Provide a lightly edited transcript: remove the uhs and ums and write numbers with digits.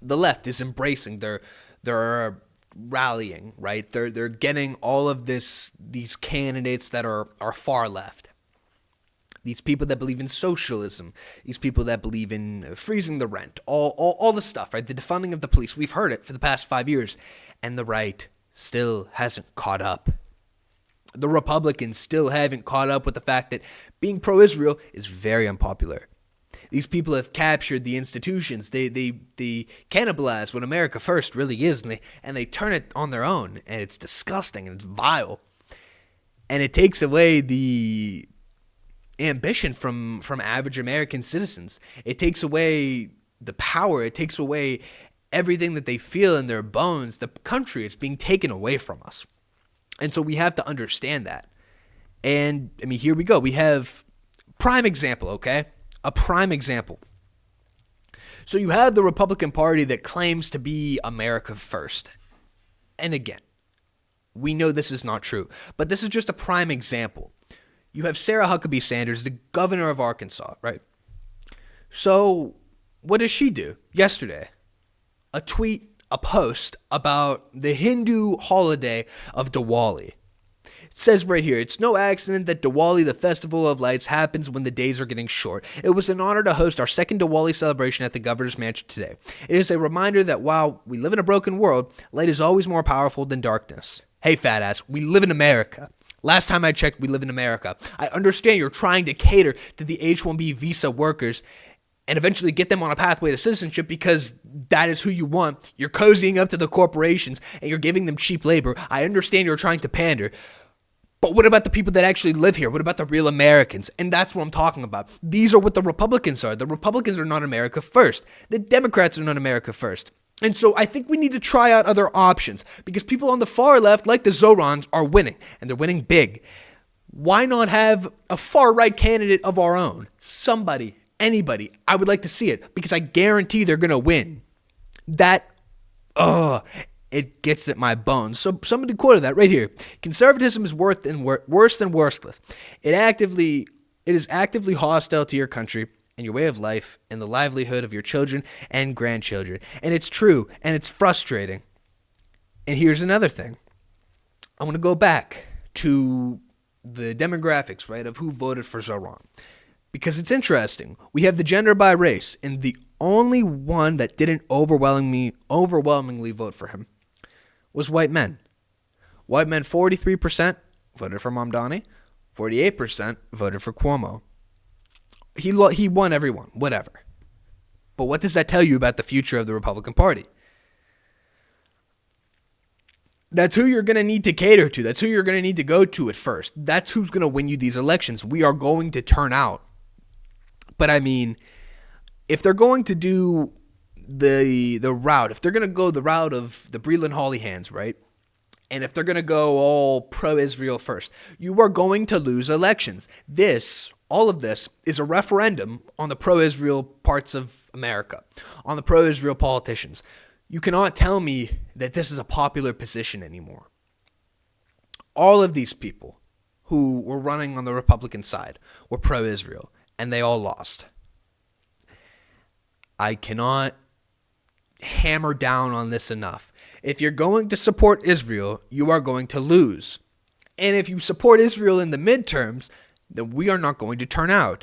the left is embracing. They're rallying, right? They're getting all of these candidates that are far left. These people that believe in socialism, these people that believe in freezing the rent, all the stuff, right? The defunding of the police. We've heard it for the past 5 years, and the right still hasn't caught up. The Republicans still haven't caught up with the fact that being pro-Israel is very unpopular. These people have captured the institutions. They cannibalize what America first really is, and they turn it on their own, and it's disgusting and it's vile. And it takes away the ambition from average American citizens. It takes away the power. It takes away everything that they feel in their bones. The country is being taken away from us. And so we have to understand that. And, I mean, here we go. We have prime example, okay? A prime example. So you have the Republican Party that claims to be America first. And again, we know this is not true. But this is just a prime example. You have Sarah Huckabee Sanders, the governor of Arkansas, right? So what does she do yesterday? A tweet, a post about the Hindu holiday of Diwali. It says right here, it's no accident that Diwali, the festival of lights, happens when the days are getting short. It was an honor to host our second Diwali celebration at the governor's mansion today. It is a reminder that while we live in a broken world, light is always more powerful than darkness. Hey, fat ass, we live in America. Last time I checked, we live in America. I understand you're trying to cater to the H-1B visa workers and eventually get them on a pathway to citizenship because that is who you want. You're cozying up to the corporations and you're giving them cheap labor. I understand you're trying to pander. But what about the people that actually live here? What about the real Americans? And that's what I'm talking about. These are what the Republicans are. The Republicans are not America first. The Democrats are not America first. And so I think we need to try out other options because people on the far left, like the Zorans, are winning, and they're winning big. Why not have a far-right candidate of our own? Somebody, anybody. I would like to see it because I guarantee they're going to win. It gets at my bones. So somebody quoted that right here. Conservatism is worse than worthless. It is actively hostile to your country and your way of life and the livelihood of your children and grandchildren. And it's true, and it's frustrating. And here's another thing. I want to go back to the demographics, right, of who voted for Zoran. Because it's interesting. We have the gender by race, and the only one that didn't overwhelmingly vote for him was white men. White men, 43% voted for Donnie, 48% voted for Cuomo. He won everyone, whatever. But what does that tell you about the future of the Republican Party? That's who you're going to need to cater to. That's who you're going to need to go to at first. That's who's going to win you these elections. We are going to turn out. But I mean, if they're going to do the route, if they're going to go the route of the Breland-Hawley hands, right? And if they're going to go all pro-Israel first, you are going to lose elections. All of this is a referendum on the pro-Israel parts of America, on the pro-Israel politicians. You cannot tell me that this is a popular position anymore. All of these people who were running on the Republican side were pro-Israel, and they all lost. I cannot hammer down on this enough. If you're going to support Israel, you are going to lose. And if you support Israel in the midterms, then we are not going to turn out.